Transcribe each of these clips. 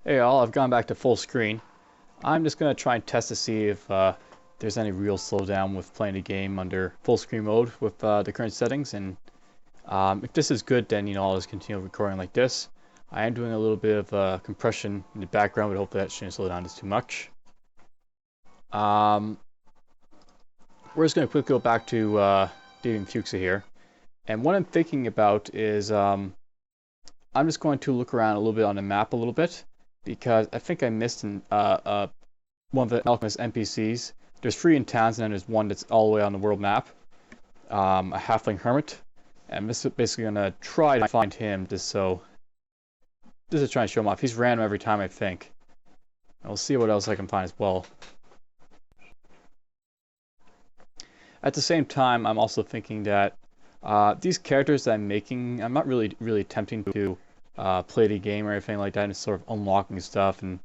Hey all, I've gone back to full screen. I'm just going to try and test to see if there's any real slowdown with playing a game under full screen mode with the current settings, and if this is good, then I'll just continue recording like this. I am doing a little bit of compression in the background, but hopefully that shouldn't slow down just too much. We're just going to quickly go back to Dating Fuchsia here, and what I'm thinking about is I'm just going to look around a little bit on the map a little bit, because I think I missed one of the Alchemist NPCs. There's 3 in towns, and then there's one that's all the way on the world map. A halfling hermit. And I'm just basically going to try to find him just to try and show him off. He's random every time, I think. And we'll see what else I can find as well. At the same time, I'm also thinking that these characters that I'm making, I'm not really attempting to play the game or anything like that, and sort of unlocking stuff and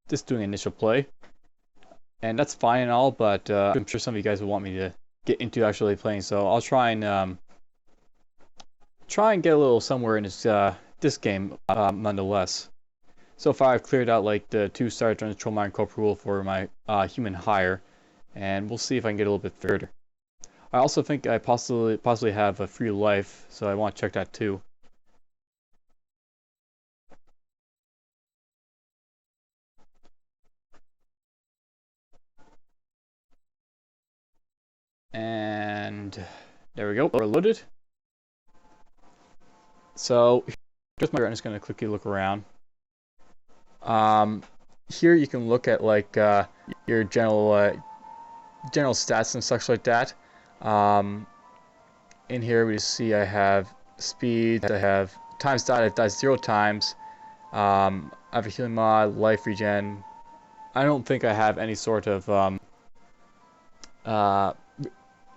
just doing initial play. And that's fine and all, but I'm sure some of you guys will want me to get into actually playing, so I'll try and get a little somewhere in this game nonetheless. So far I've cleared out like the 2 stars on the Troll Mine Corporal for my human hire, and we'll see if I can get a little bit further. I also think I possibly have a free life, so I want to check that too. And there we go, we're loaded. So here's my, I'm just going to quickly look around. Here you can look at like your general stats and such like that. In here we see I have speed, I have time stat, it dies 0 times. I have a healing mod, life regen. I don't think I have any sort of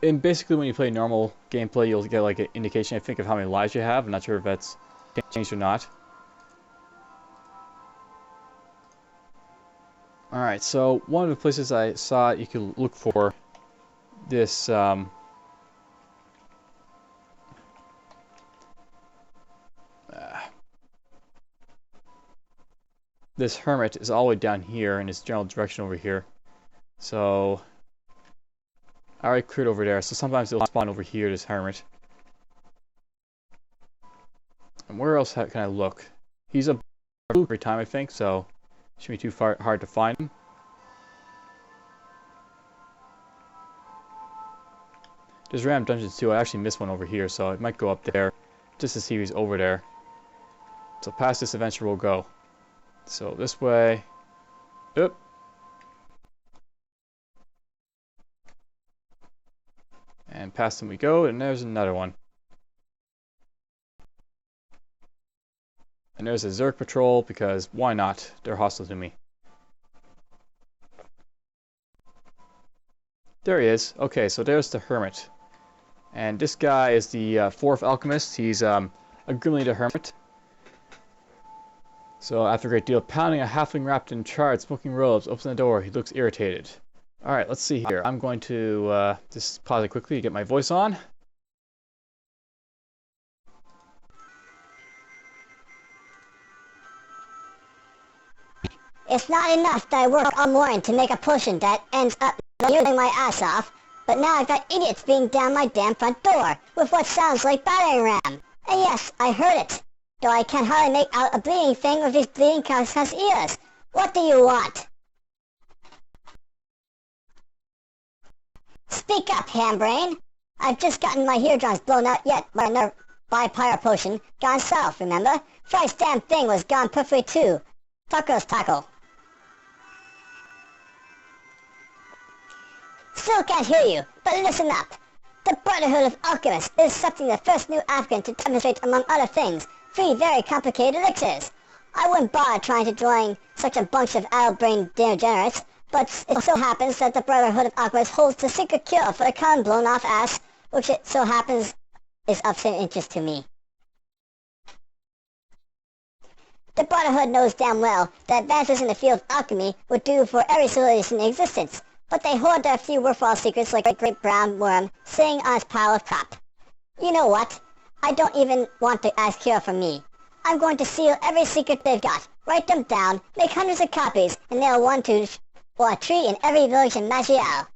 and basically when you play normal gameplay, you'll get like an indication, I think, of how many lives you have. I'm not sure if that's changed or not. Alright, so one of the places I saw you could look for this this hermit is all the way down here in this general direction over here. So I already cleared over there, so sometimes it'll spawn over here, this hermit. And where else can I look? He's a blue every time, I think, so it shouldn't be too hard to find him. There's random dungeons too. I actually missed one over here, so I might go up there just to see if he's over there. So past this adventure we'll go. So this way. Oop. And past him we go, and there's another one. And there's a Zerg patrol, because why not? They're hostile to me. There he is. Okay, so there's the hermit. And this guy is the 4th alchemist. He's Agrimley the hermit. So after a great deal of pounding, a halfling wrapped in charred, smoking robes opens the door. He looks irritated. Alright, let's see here. I'm going to just pause it quickly to get my voice on. It's not enough that I work all morning to make a potion that ends up using my ass off, but now I've got idiots being down my damn front door with what sounds like battering ram. And yes, I heard it, though I can hardly make out a bleeding thing with these bleeding cuss ears. What do you want? Speak up, Hambrain. I've just gotten my eardrums blown out yet by another pyro potion gone south, remember? Christ's damn thing was gone perfectly too. Tucker's tackle. Still can't hear you, but listen up. The Brotherhood of Alchemists is accepting the first new African to demonstrate, among other things, 3 very complicated elixirs. I wouldn't bother trying to join such a bunch of addle-brained degenerates, but it so happens that the Brotherhood of Alchemists holds the secret cure for the common blown-off ass, which it so happens is of some interest to me. The Brotherhood knows damn well that advances in the field of alchemy would do for every civilization in existence, but they hoard their few worthwhile secrets like a great brown worm sitting on its pile of crap. You know what? I don't even want to ask cure from me. I'm going to seal every secret they've got, write them down, make hundreds of copies, and nail one to a tree in every village in Maj'Eyal.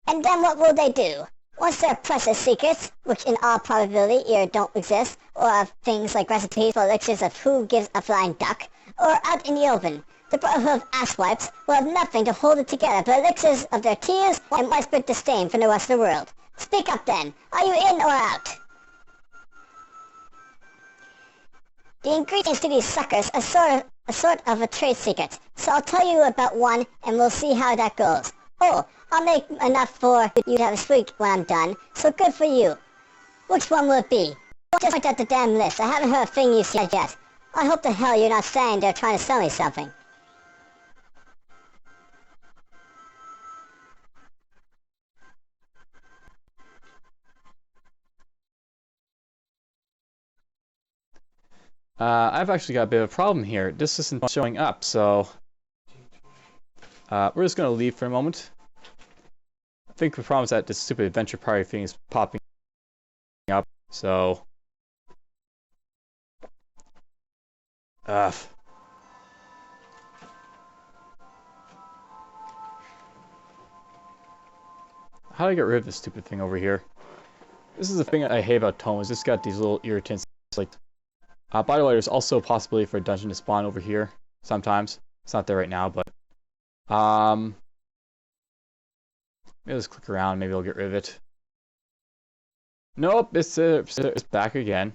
And then what will they do? Once their precious secrets, which in all probability either don't exist, or are things like recipes for elixirs of who gives a flying duck, or out in the open, the Brotherhood of Asswipes will have nothing to hold it together but elixirs of their tears and widespread disdain from the rest of the world. Speak up then. Are you in or out? The ingredients to these suckers are sort of a trade secret, so I'll tell you about one and we'll see how that goes. Oh, I'll make enough for you to have a sweet when I'm done, so good for you. Which one will it be? Just point out the damn list. I haven't heard a thing you said yet. I hope the hell you're not standing there trying to sell me something. I've actually got a bit of a problem here. This isn't showing up, so we're just going to leave for a moment. I think the problem is that this stupid adventure party thing is popping up, so how do I get rid of this stupid thing over here? This is the thing I hate about ToME, is it's got these little irritants. Like, by the way, there's also a possibility for a dungeon to spawn over here sometimes. It's not there right now, but maybe let's click around. Maybe I'll get rid of it. Nope, it's back again.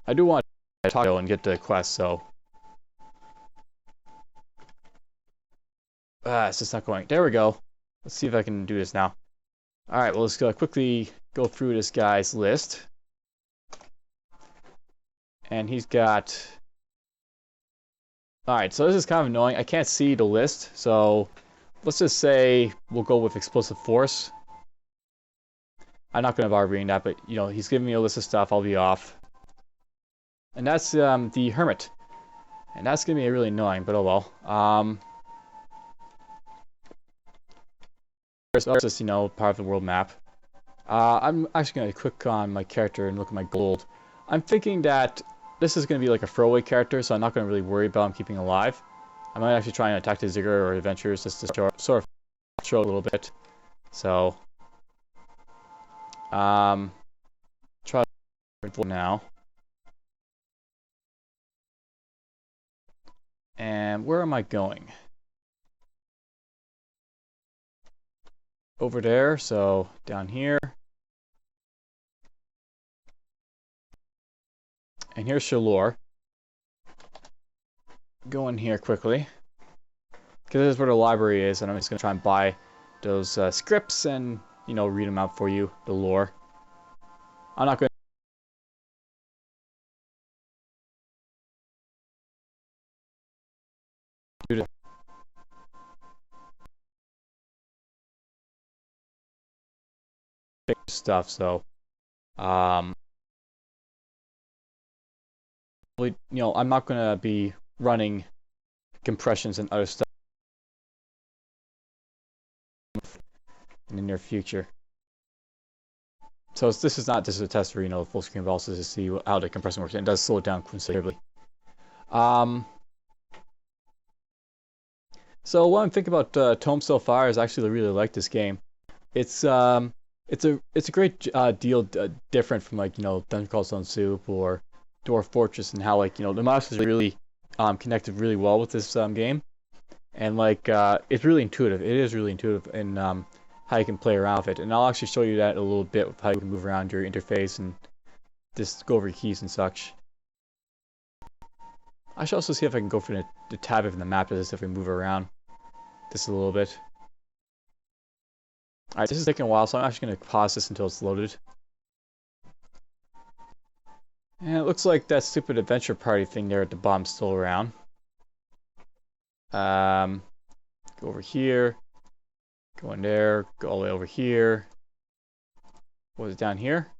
I do want to talk and get the quest, so it's just not going. There we go. Let's see if I can do this now. All right, well, let's quickly go through this guy's list. And he's got... Alright, so this is kind of annoying. I can't see the list, so let's just say we'll go with Explosive Force. I'm not going to bother reading that, but, you know, he's giving me a list of stuff. I'll be off. And that's the Hermit. And that's going to be really annoying, but oh well. It's just, you know, part of the world map. I'm actually going to click on my character and look at my gold. I'm thinking that this is going to be like a throwaway character, so I'm not going to really worry about him keeping alive. I might actually try and attack the Ziggurat or Adventures just to sort of show a little bit. So, try now. And where am I going? Over there, so down here. And here's Shaloran. Go in here quickly, because this is where the library is, and I'm just going to try and buy those scripts and, you know, read them out for you, the lore. I'm not going to do the stuff, so, you know, I'm not going to be running compressions and other stuff in the near future. So this is not just a test for, you know, full screen, but also to see how the compression works. And it does slow it down considerably. So what I'm thinking about ToME so far is actually I really like this game. It's a great deal different from, like, you know, Dungeon Crawl Stone Soup or Dwarf Fortress, and how, like, you know, the mouse is really connected really well with this game, and like it's really intuitive. It is really intuitive in how you can play around with it, and I'll actually show you that a little bit with how you can move around your interface and just go over your keys and such. I should also see if I can go for the tab in the map as if we move around just a little bit. Alright, this is taking a while, so I'm actually going to pause this until it's loaded. And it looks like that stupid adventure party thing there at the bottom is still around. Go over here. Go in there. Go all the way over here. What was it down here?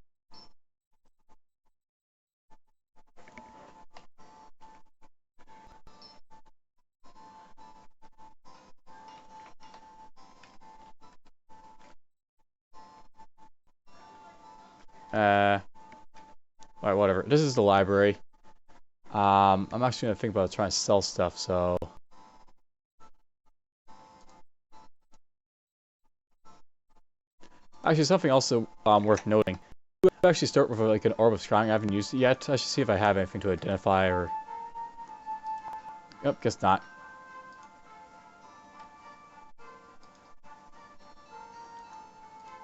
Alright, whatever. This is the library. I'm actually gonna think about trying to sell stuff, so... Actually, something also worth noting. I actually start with like an orb of scrying. I haven't used it yet. I should see if I have anything to identify or... Yep, guess not.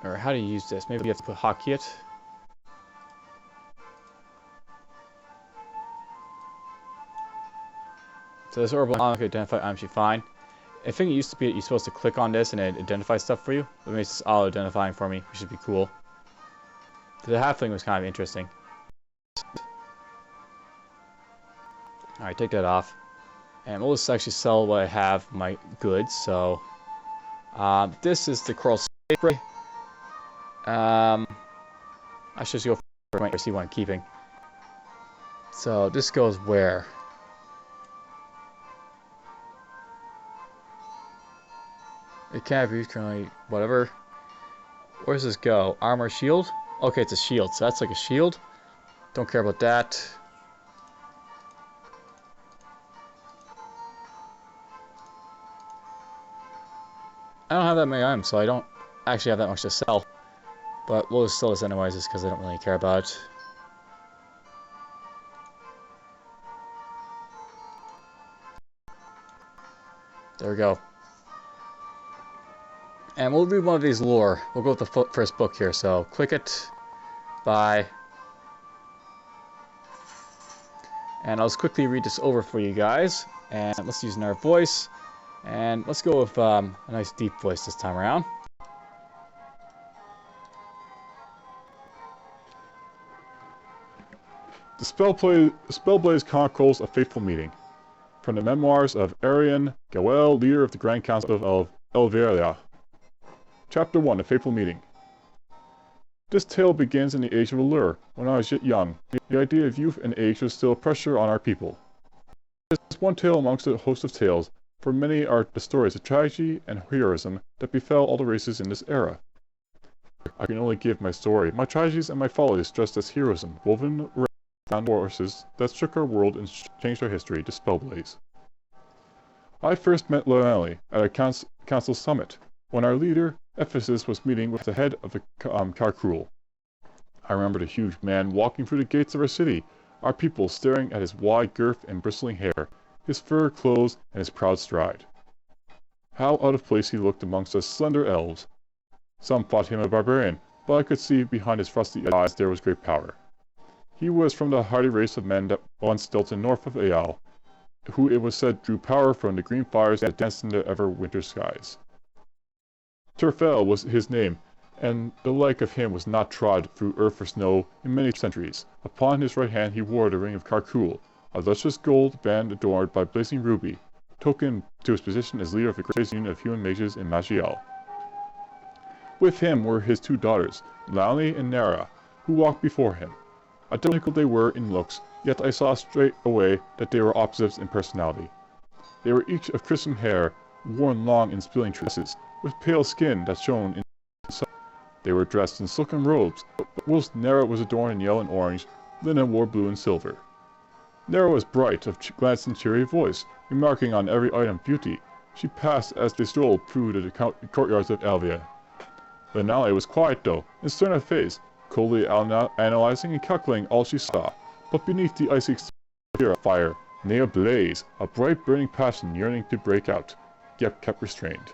Or how do you use this? Maybe you have to put hotkey it. So this orb will automatically identify I'm actually fine. I think it used to be that you're supposed to click on this and it identifies stuff for you. It makes this auto-identifying for me, which should be cool. The halfling was kind of interesting. Alright, take that off. And we'll just actually sell what I have, my goods, so... this is the coral spray. I should just go for my see what I'm keeping. So, this goes where? It can't be used currently, whatever. Where does this go? Armor, shield? Okay, it's a shield, so that's like a shield. Don't care about that. I don't have that many items, so I don't actually have that much to sell. But we'll just sell this anyways, just because I don't really care about it. There we go. And we'll read one of these lore. We'll go with the first book here, so click it. Bye. And I'll just quickly read this over for you guys. And let's use another voice. And let's go with a nice deep voice this time around. The Spellblaze chronicles a fateful meeting. From the memoirs of Maj'Eyal, leader of the Grand Council of Elvala. Chapter 1, A Fateful Meeting. This tale begins in the age of Allure, when I was yet young. The idea of youth and age was still a pressure on our people. It is one tale amongst a host of tales, for many are the stories of tragedy and heroism that befell all the races in this era. I can only give my story, my tragedies and my follies dressed as heroism, woven around forces that shook our world and changed our history to Spellblaze. I first met Maj'Eyal at a council summit, when our leader, Ephesus, was meeting with the head of the Carcruel. I remembered a huge man walking through the gates of our city, our people staring at his wide girth and bristling hair, his fur clothes, and his proud stride. How out of place he looked amongst us slender elves. Some thought him a barbarian, but I could see behind his frosty eyes there was great power. He was from the hardy race of men that once dwelt in north of Maj'Eyal, who it was said drew power from the green fires that danced in the ever-winter skies. Turfel was his name, and the like of him was not trod through earth or snow in many centuries. Upon his right hand he wore the ring of Carcruel, a lustrous gold band adorned by blazing ruby, token to his position as leader of the greatest union of human mages in Maj'Eyal. With him were his two daughters, Launi and Nera, who walked before him. Identical they were in looks, yet I saw straight away that they were opposites in personality. They were each of crimson hair, worn long in spilling tresses, with pale skin that shone in the sun. They were dressed in silken robes, but whilst Nera was adorned in yellow and orange, Lina wore blue and silver. Nera was bright, of glance and cheery voice, remarking on every item beauty. She passed as they strolled through the courtyards of Elvala. Launi was quiet though, and stern of face, coldly analyzing and calculating all she saw, but beneath the icy exterior of fire, nay ablaze, a bright burning passion yearning to break out, yet kept restrained.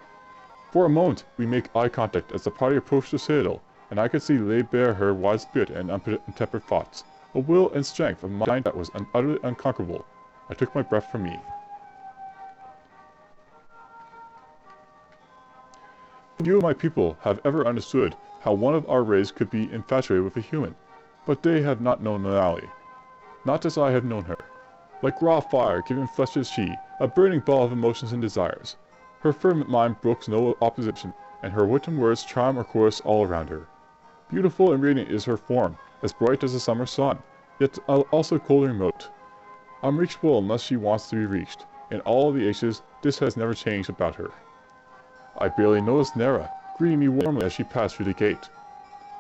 For a moment we make eye contact as the party approached the citadel, and I could see lay bare her wide spirit and untempered thoughts, a will and strength of mind that was utterly unconquerable. I took my breath from me. Few of my people have ever understood how one of our race could be infatuated with a human, but they have not known Maj'Eyal. Not as I have known her. Like raw fire given flesh is she, a burning ball of emotions and desires. Her fervent mind brooks no opposition, and her wit and words charm or chorus all around her. Beautiful and radiant is her form, as bright as the summer sun, yet also cold and remote. Unreachable unless she wants to be reached. In all the ages, this has never changed about her. I barely noticed Nera, greeting me warmly as she passed through the gate.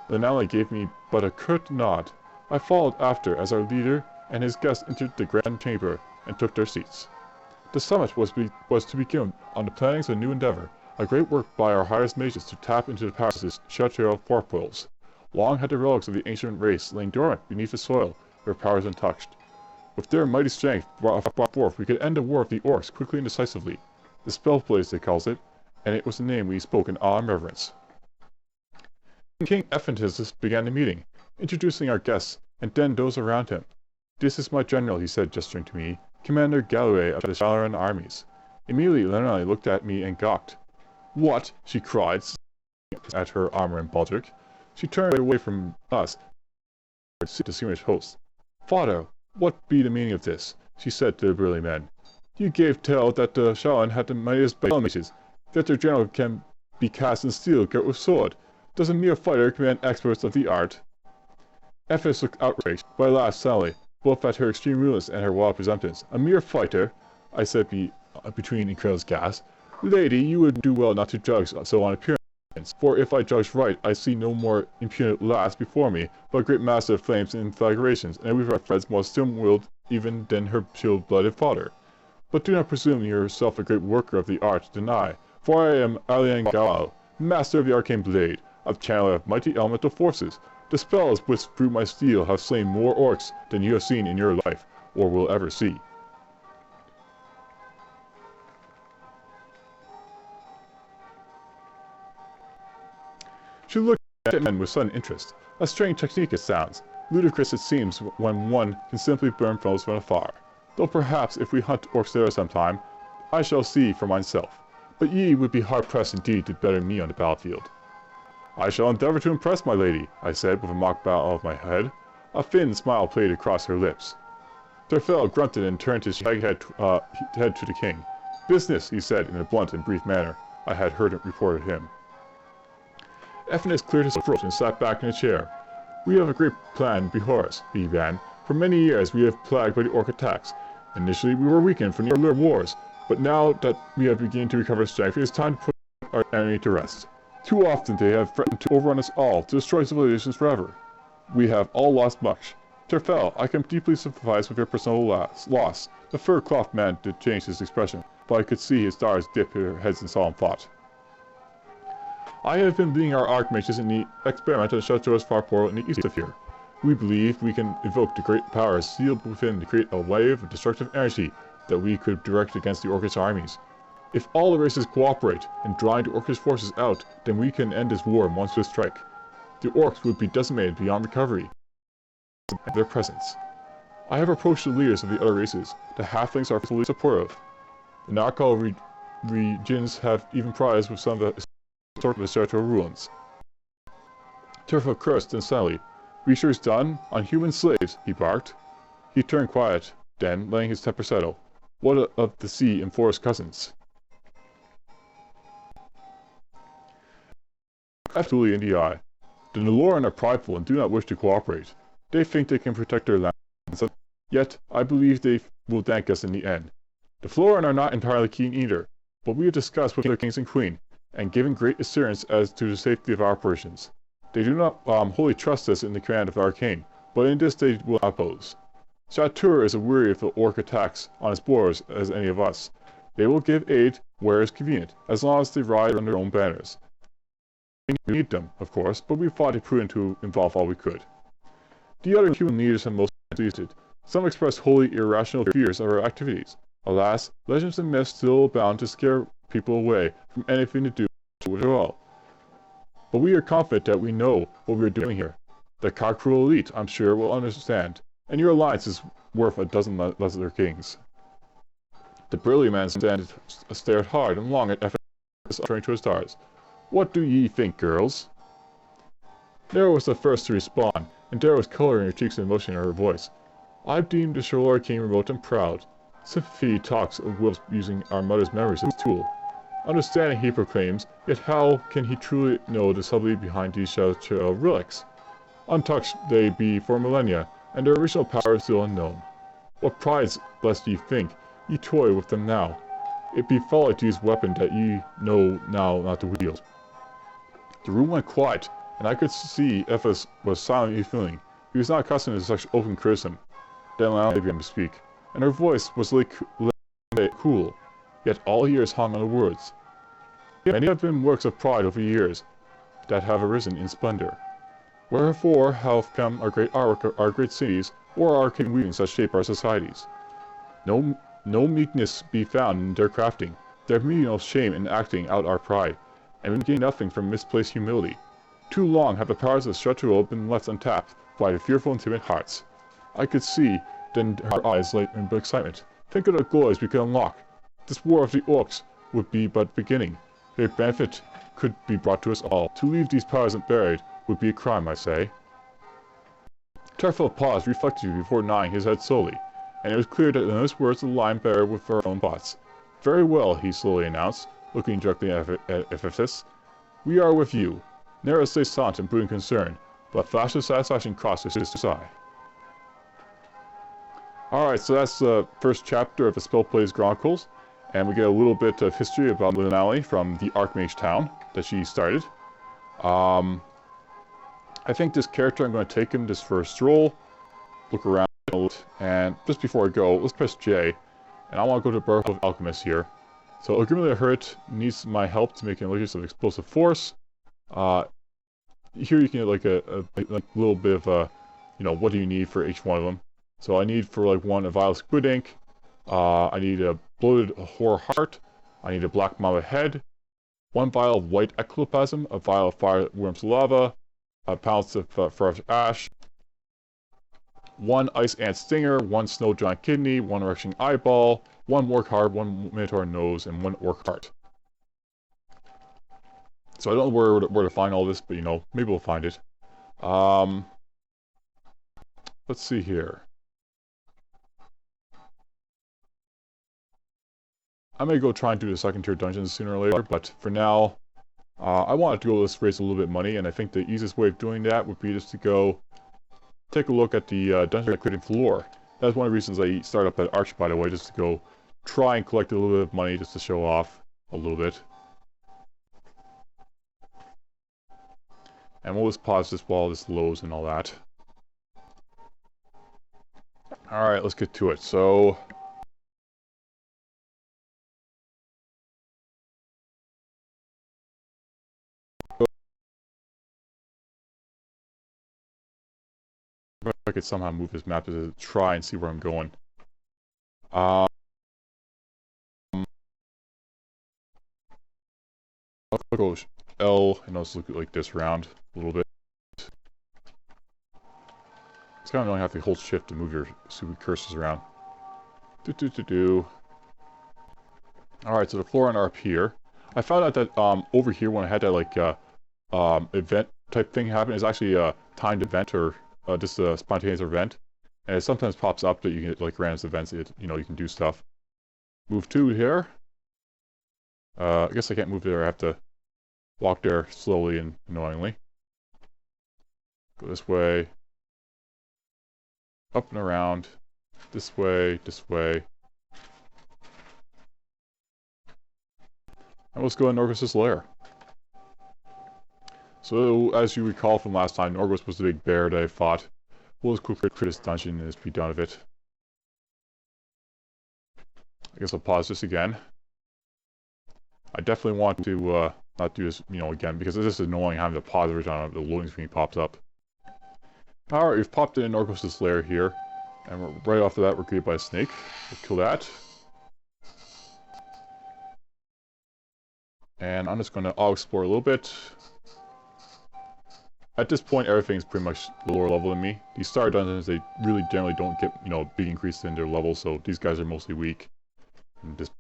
The Nally gave me but a curt nod. I followed after as our leader and his guests entered the grand chamber and took their seats. The summit was to begin on the plannings of a new endeavor, a great work by our highest mages to tap into the powers of the Shaloran forepoils. Long had the relics of the ancient race lain dormant beneath the soil, their powers untouched. With their mighty strength brought forth, we could end the war of the orcs quickly and decisively. The Spellblaze, they calls it, and it was the name we spoke in awe and reverence. King Ephantus began the meeting, introducing our guests, and then those around him. "This is my general," he said, gesturing to me, "Commander Galloway of the Shaloran armies." Immediately, Lenore looked at me and gawked. "What?" she cried, at her armor and baldric. She turned away from us, to the distinguished host. "Father, what be the meaning of this?" she said to the burly men. "You gave tell that the Shaloran had the mightiest mages, that their general can be cast in steel girt with sword. Does a mere fighter command experts of the art?" Ephes looked outraged, but I laughed sadly, both at her extreme rudeness and her wild presumptions. "A mere fighter?" I said between incredulous gasps. "Lady, you would do well not to judge so on appearance, for if I judge right, I see no more impudent lass before me, but a great master of flames and conflagrations, and with our friends more still-willed even than her chill-blooded father. But do not presume yourself a great worker of the art to deny, for I am Maj'Eyal, master of the arcane blade, a channeler of mighty elemental forces. The spells which through my steel have slain more orcs than you have seen in your life, or will ever see." She looked at men with sudden interest. A strange technique it sounds. Ludicrous it seems when one can simply burn foes from afar. Though perhaps if we hunt orcs there sometime, I shall see for myself. But ye would be hard-pressed indeed to better me on the battlefield. "I shall endeavor to impress my lady," I said with a mock bow of my head. A thin smile played across her lips. Terfel grunted and turned his shaggy head to the king. "Business," he said in a blunt and brief manner I had heard it reported him. Ephanus cleared his throat and sat back in a chair. "We have a great plan before us," he began. "For many years we have plagued by the orc attacks. Initially we were weakened from the earlier wars, but now that we have begun to recover strength, it is time to put our enemy to rest. Too often they have threatened to overrun us all, to destroy civilizations forever. We have all lost much. Terfel, I can deeply sympathize with your personal loss." The fur-cloth man did change his expression, but I could see his daughters dip their heads in solemn thought. "I have been leading our archmages in the experiment at Shaloran's far portal in the east of here. We believe we can evoke the great powers sealed within to create a wave of destructive energy that we could direct against the orcish armies. If all the races cooperate in drawing the orcish forces out, then we can end this war in one swift strike. The orcs would be decimated beyond recovery in their presence. I have approached the leaders of the other races. The halflings are fully supportive. The Narcal regions have even prized with some of the historical ruins." Terfel cursed insanely. "Research done on human slaves," he barked. He turned quiet, then, letting his temper settle. "What of the sea and forest cousins?" Absolutely in the eye. "The Shaloran are prideful and do not wish to cooperate. They think they can protect their lands, yet I believe they will thank us in the end. The Shaloran are not entirely keen either, but we have discussed with their kings and queen, and given great assurance as to the safety of our operations. They do not wholly trust us in the command of the arcane, but in this they will not oppose. Shatur is as weary of the orc attacks on its borders as any of us. They will give aid where is convenient, as long as they ride under their own banners. We need them, of course, but we thought it prudent to involve all we could." The other human leaders have most pleased. Some expressed wholly irrational fears of our activities. Alas, legends and myths still abound to scare people away from anything to do with it all. But we are confident that we know what we are doing here. The Cockerel elite, I'm sure, will understand, and your alliance is worth a dozen lesser kings. The burly man stared hard and long at Ephanus, turning to his daughters. "What do ye think, girls?" Nera was the first to respond, and there was color in her cheeks and emotion in her voice. "I've deemed the Shaloran king remote and proud. Sympathy talks of Will's using our mother's memories as a tool. Understanding he proclaims, yet how can he truly know the subtlety behind these Shaloran relics? Untouched they be for millennia, and their original power is still unknown. What prize, lest ye think, ye toy with them now? It be folly to use weapon that ye know now not to wield." The room went quiet, and I could see Ephes was silently feeling. He was not accustomed to such open criticism. Then Lana began to speak, and her voice was cool, yet all ears hung on the words. Many have been works of pride over years that have arisen in splendor. Wherefore have come our great artwork, our great cities, or our king weavings that shape our societies. No meekness be found in their crafting. There be no shame in acting out our pride, and we gain nothing from misplaced humility. Too long have the powers of Shaloran been left untapped by the fearful and timid hearts. I could see then her eyes light in excitement. Think of the glories we could unlock. This war of the orcs would be but beginning. A benefit could be brought to us all. To leave these powers unburied would be a crime, I say. Tarfel paused reflectively before nodding his head slowly, and it was clear that those words aligned better with our own thoughts. Very well, he slowly announced, looking directly at Ephes. We are with you. Nera stays silent and brooding concern, but a flash of satisfaction crossed his sister's eye. Alright, so that's the first chapter of the Spell Plays Chronicles, and we get a little bit of history about Linali from the Archmage town that she started. I think this character, I'm going to take him just for a stroll, look around, and just before I go, let's press J, and I want to go to the Barrel of Alchemist here. So Agrimley the hermit needs my help to make an illusion of explosive force. Here you can get like a little bit of a, what do you need for each one of them. So I need for like one a vial of squid ink, I need a bloated horror heart, I need a black mamba head, one vial of white ectoplasm, a vial of fireworm's lava, a pound of fresh ash, one ice ant stinger, one snow giant kidney, one erection eyeball, one orc heart, one minotaur nose, and one orc heart. So I don't know where to find all this, but maybe we'll find it. Let's see here. I may go try and do the second tier dungeons sooner or later, but for now, I wanted to go let's raise a little bit of money, and I think the easiest way of doing that would be just to go take a look at the dungeon I created for lore. That's one of the reasons I started up at Arch, by the way, just to go try and collect a little bit of money just to show off a little bit. And we'll just pause this while this loads and all that. Alright, let's get to it. So if I could somehow move this map to try and see where I'm going. I'll go L, and let's look at like this round a little bit. It's kind of annoying have to hold shift to move your stupid cursors around. Alright, so the floor are up here. I found out that over here when I had that like event type thing happen, is actually a timed event or just a spontaneous event. And it sometimes pops up that you can get like random events, you can do stuff. Move 2 here. I guess I can't move there, I have to walk there slowly and annoyingly. Go this way. Up and around. This way, this way. And let's go in Norgos' lair. So, as you recall from last time, Norgos was the big bear that I fought. We'll just quickly crit this dungeon and just be done with it. I guess I'll pause this again. I definitely want to not do this, again, because it's just annoying having to pause every time the loading screen pops up. Alright, we've popped in Norgos' lair here. And right off of that, we're greeted by a snake. We'll kill that. And I'm just going to explore a little bit. At this point, everything's pretty much the lower level than me. These star dungeons, they really generally don't get, big increases in their level, so these guys are mostly weak. And just,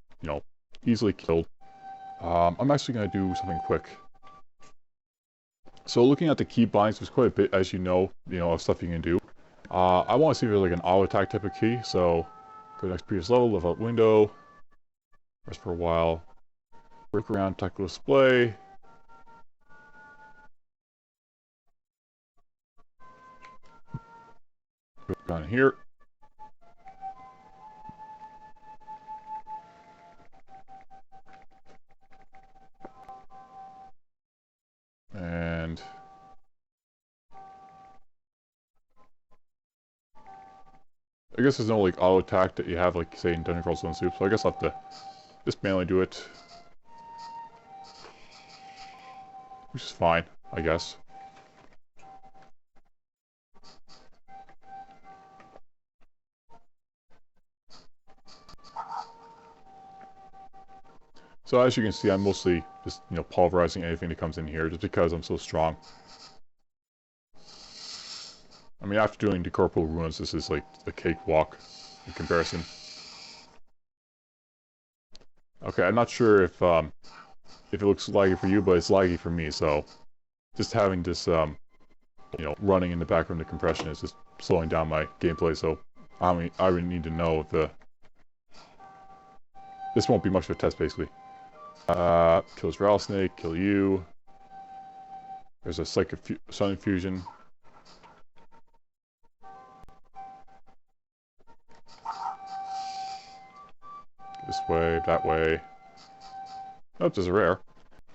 easily killed. I'm actually going to do something quick. So looking at the key bindings, there's quite a bit, as of stuff you can do. I want to see if there's like an auto attack type of key, so go to the next previous level, level up window, rest for a while, break around, tactical display. Go down here. And I guess there's no like auto attack that you have like say in Dungeon Crawl Stone Soup, so I guess I'll have to just manually do it. Which is fine, I guess. So as you can see, I'm mostly just, you know, pulverizing anything that comes in here just because I'm so strong. I mean, after doing Decorporal Ruins, this is like a cakewalk in comparison. Okay, I'm not sure if it looks laggy for you, but it's laggy for me, so just having this, you know, running in the background of compression is just slowing down my gameplay, so I really need to know if this won't be much of a test, basically. Kills Rattlesnake, kill you. There's a Psychic Sun Infusion. This way, that way. Oh, there's a rare.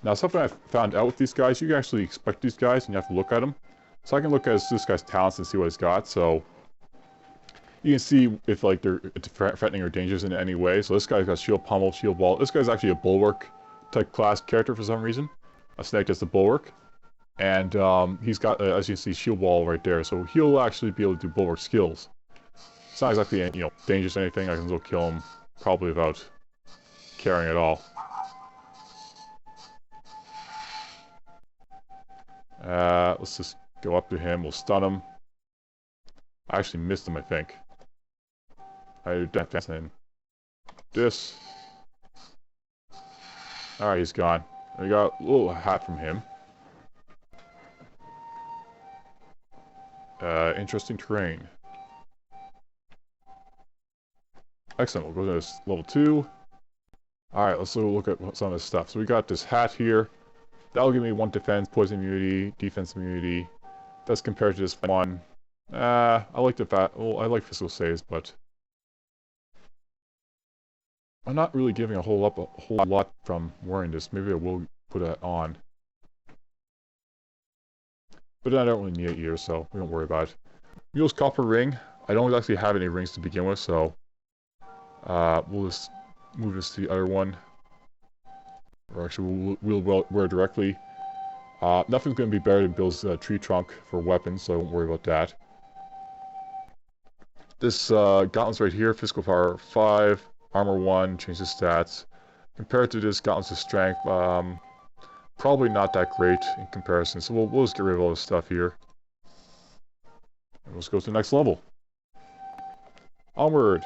Now, something I found out with these guys, you can actually expect these guys and you have to look at them. So I can look at this guy's talents and see what he's got, so you can see if like they're threatening or dangerous in any way. So this guy's got Shield Pummel, Shield Wall. This guy's actually a Bulwark type class character for some reason. A snake that's the Bulwark. And he's got, as you can see, Shield Wall right there. So he'll actually be able to do Bulwark skills. It's not exactly, you know, dangerous or anything. I can go kill him probably without caring at all. Let's just go up to him. We'll stun him. I actually missed him, I think. I do that in this. Alright, he's gone. We got a little hat from him. Interesting terrain. Excellent, we'll go to this level 2. Alright, let's look at some of this stuff. So we got this hat here. That'll give me 1 defense, poison immunity, defense immunity. That's compared to this one. I like the I like physical saves, but I'm not really giving a whole lot from wearing this. Maybe I will put it on. But I don't really need it either, so we don't worry about it. Mule's Copper Ring. I don't actually have any rings to begin with, so we'll just move this to the other one. Or actually, we'll wear directly. Nothing's going to be better than Bill's tree trunk for weapons, so I won't worry about that. This gauntlets right here, physical power 5, armor 1, change the stats. Compared to this gauntlets of strength, probably not that great in comparison, so we'll just get rid of all this stuff here. And let's go to the next level. Onward!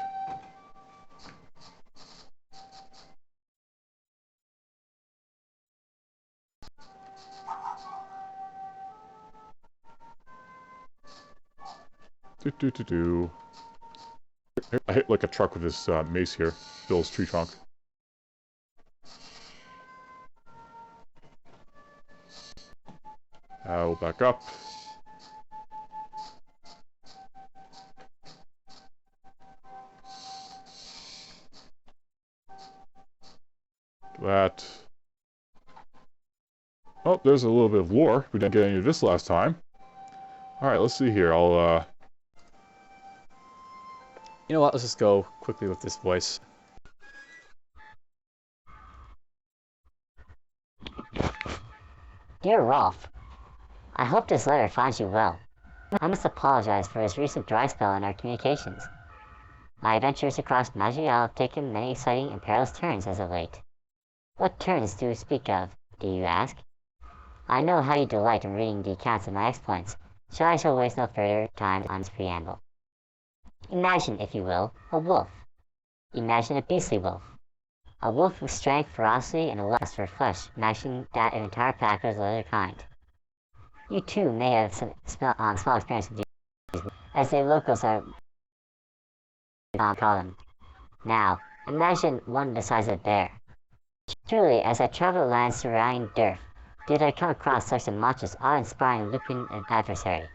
I hit like a truck with this mace here, Bill's tree trunk. We'll back up. That. Oh, there's a little bit of lore. We didn't get any of this last time. Alright, let's see here. You know what, let's just go quickly with this voice. Dear Rolf, I hope this letter finds you well. I must apologize for his recent dry spell in our communications. My adventures across Maj'Eyal have taken many exciting and perilous turns as of late. What turns do you speak of, do you ask? I know how you delight in reading the accounts of my exploits, so I shall waste no further time on this preamble. Imagine, if you will, a wolf. Imagine a beastly wolf. A wolf with strength, ferocity, and a lust for flesh, matching that of an entire pack of the other kind. You too may have some small experience with these, as the locals are call them. Now, imagine one the size of a bear. Truly, as I traveled lands surrounding Durf, did I come across such a monstrous, awe-inspiring lupine adversary.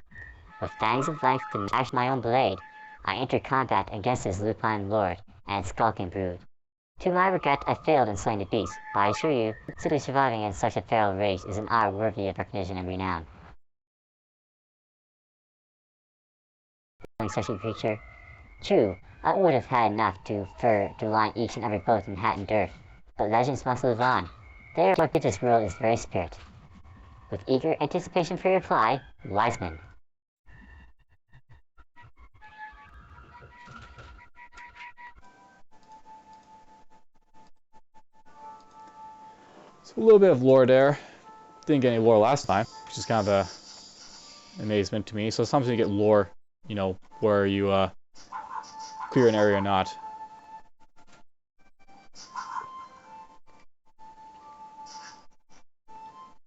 With fangs of length to match my own blade, I entered combat against his lupine lord and its skulking brood. To my regret, I failed in slaying the beast, but I assure you, simply surviving in such a feral race is an honor worthy of recognition and renown. Such a creature, True, I would have had enough to line each and every boat in Hatton Durf, but legends must live on. Therefore, this world is very spirit. With eager anticipation for your reply, Wiseman. So a little bit of lore there. Didn't get any lore last time, which is kind of a amazement to me. So sometimes you get lore, you know, where you clear an area or not.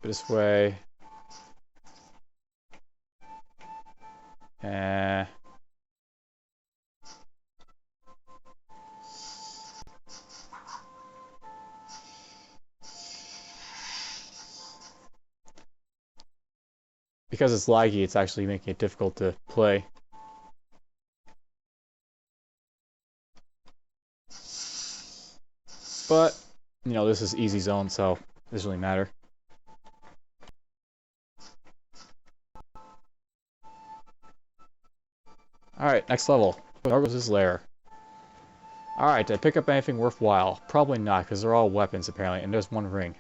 This way. Because it's laggy, it's actually making it difficult to play. But, you know, this is easy zone, so it doesn't really matter. Alright, next level. Nargos' lair. Alright, did I pick up anything worthwhile? Probably not, because they're all weapons, apparently, and there's one ring.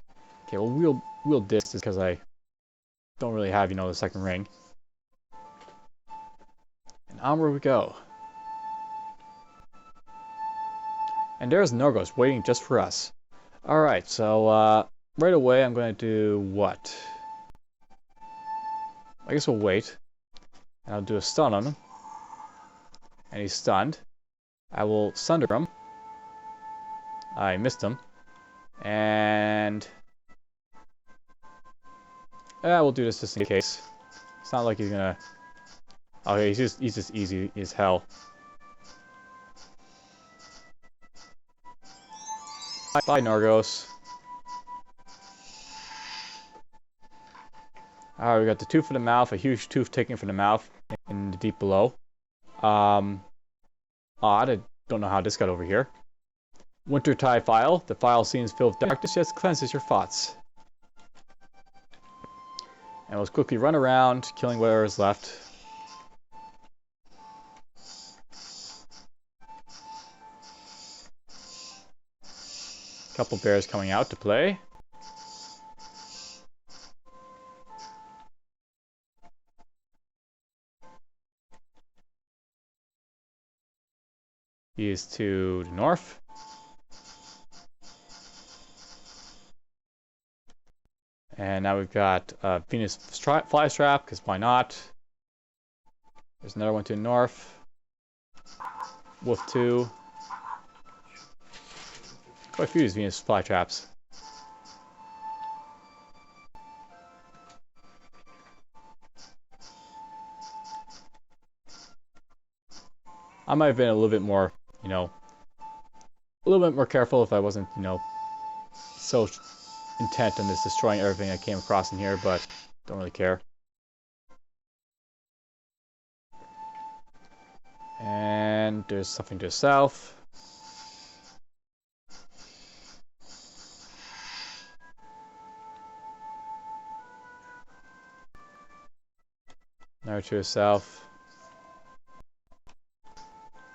Okay, well, we'll disc this because I don't really have, you know, the second ring. And onward we go. And there's Nargos waiting just for us. Alright, so right away I'm going to do what? I guess we'll wait. And I'll do a stun on him. And he's stunned. I will sunder him. I missed him. And we'll do this just in case. It's not like he's gonna... Okay, he's just easy as hell. Bye, Nargos. Alright, we got the tooth for the mouth, a huge tooth taken from the mouth in the deep below. Odd, I don't know how this got over here. Wintertide Phial. The phial seems filled with darkness, yet cleanses your thoughts. And let's quickly run around, killing whatever is left. Couple bears coming out to play. He is to the north. And now we've got Venus Flystrap, because why not? There's another one to the north. Wolf 2. Quite a few of these Venus Flytraps. I might have been a little bit more, you know, a little bit more careful if I wasn't, you know, so intent on this destroying everything I came across in here, but don't really care. And there's something to the south. Another to the south.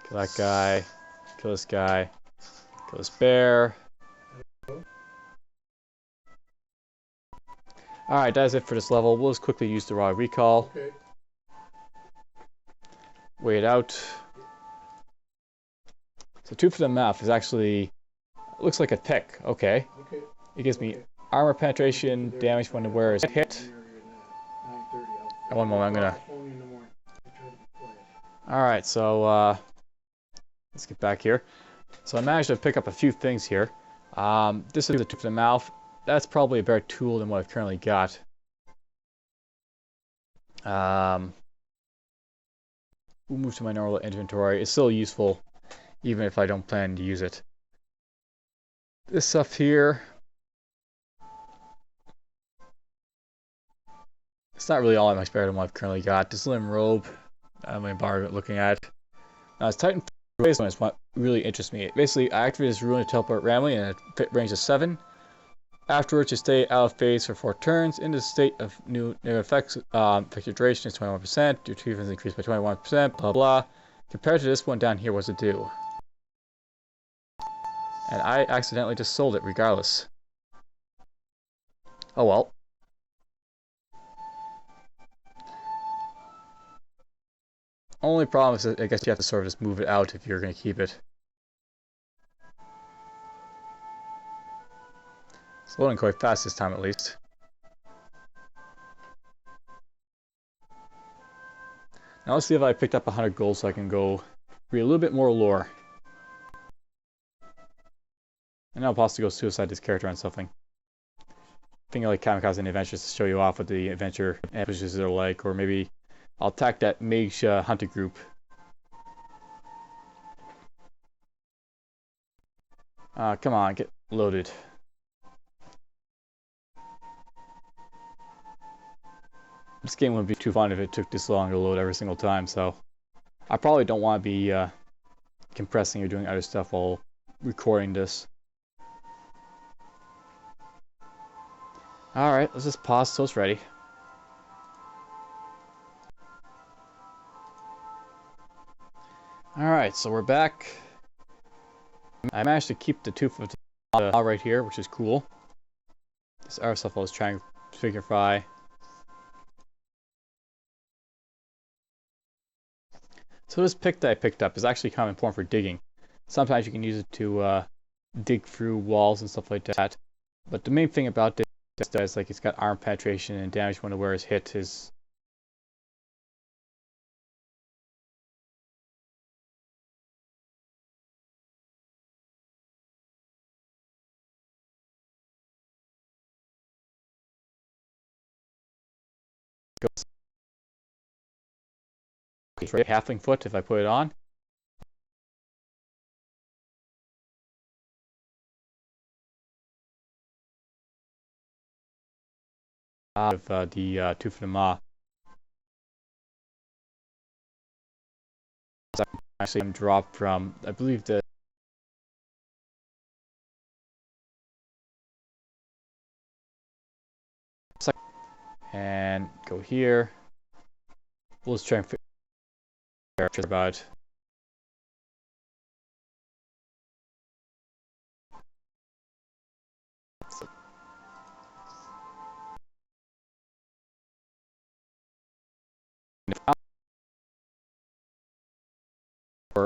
Kill that guy. Kill this guy. Kill this bear. Alright, that's it for this level. We'll just quickly use the raw recall. Okay. Wait out. So tooth for the mouth is actually... looks like a tick. Okay. Okay. It gives me armor penetration, damage when the wearer is hit. One moment, I'm gonna... Alright, so let's get back here. So I managed to pick up a few things here. This is the tooth for the mouth. That's probably a better tool than what I've currently got. We'll move to my normal inventory. It's still useful, even if I don't plan to use it. This stuff here, it's not really all that much better than what I've currently got. This limb robe, I'm going to borrow it looking at. Now, it's Titan Phase 1 is what really interests me. Basically, I activate this rune to teleport randomly and a range of 7. Afterwards, you stay out of phase for 4 turns. In the state of new negative effects, effective duration is 21%. Your achievements increase by 21%. Blah blah. Compared to this one down here, what's it do? And I accidentally just sold it regardless. Oh well. Only problem is that I guess you have to sort of just move it out if you're going to keep it. It's loading quite fast this time at least. Now let's see if I picked up 100 gold so I can go read a little bit more lore. And I'll possibly go suicide this character on something. Thinking like Kamikaze and Adventures to show you off what the adventure ambushes are like, or maybe I'll attack that mage hunter group. Come on, get loaded. This game wouldn't be too fun if it took this long to load every single time, so I probably don't want to be compressing or doing other stuff while recording this. Alright, let's just pause till it's ready. Alright, so we're back. I managed to keep the tooth of the right here, which is cool. This other stuff I was trying to figurify. So this pick that I picked up is actually kind of important for digging. Sometimes you can use it to dig through walls and stuff like that. But the main thing about this is like it's got armor penetration and damage when the wearer is hit is halfling foot if I put it on. Of the tooth of the maw. Actually, I'm dropped from, I believe the and go here. We'll just try and figure out about.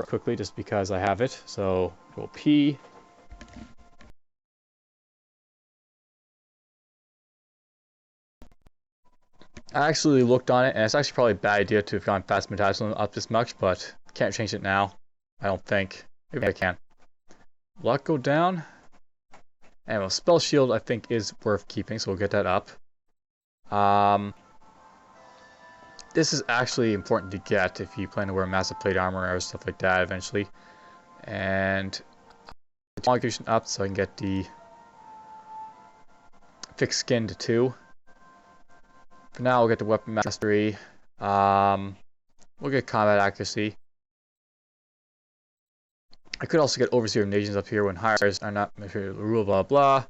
Quickly just because I have it, so we'll P. I actually looked on it, and it's actually probably a bad idea to have gone fast metabolism up this much, but can't change it now. I don't think. Maybe I can. Luck go down. And well, spell shield I think is worth keeping, so we'll get that up. This is actually important to get if you plan to wear massive plate armor or stuff like that eventually. And modification up so I can get the fixed skin to 2. For now, we'll get the weapon mastery. We'll get combat accuracy. I could also get overseer of nations up here when hires are not rule blah blah.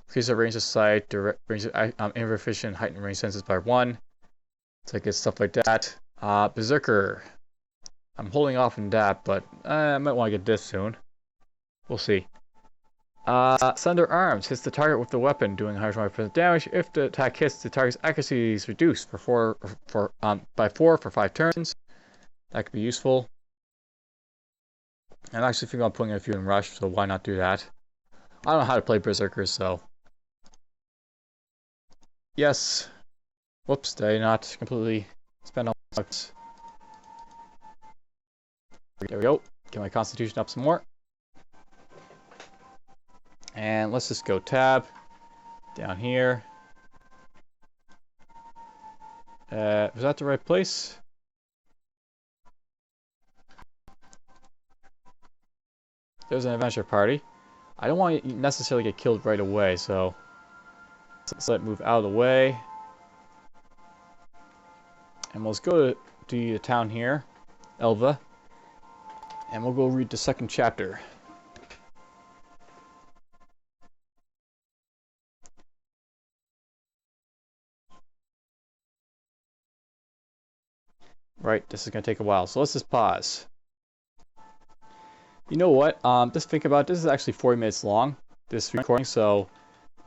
Increase the range of sight, direct range of efficient heightened range senses by 1. So I get stuff like that. Berserker. I'm holding off on that, but I might want to get this soon. We'll see. Sunder Arms hits the target with the weapon, doing 120% damage. If the attack hits, the target's accuracy is reduced by 4 for 5 turns. That could be useful. I'm actually thinking about putting a few in rush, so why not do that? I don't know how to play Berserkers, so yes. Whoops, did I not completely spend all my bucks? There we go. Get my constitution up some more. And let's just go tab down here. Was that the right place? There's an adventure party. I don't want to necessarily get killed right away, so let's let it move out of the way. And let's go to the town here, Elva, and we'll go read the 2nd chapter. Right, this is going to take a while, so let's just pause. You know what? Just think about it. This is actually 40 minutes long, this recording, so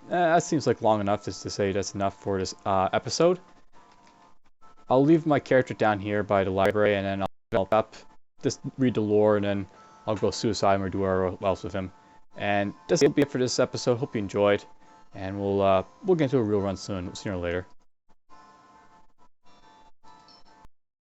that seems like long enough just to say that's enough for this episode. I'll leave my character down here by the library, and then I'll develop up, just read the lore, and then I'll go suicide him or do whatever else with him. And this will be it for this episode. Hope you enjoyed, and we'll get into a real run soon, sooner or later.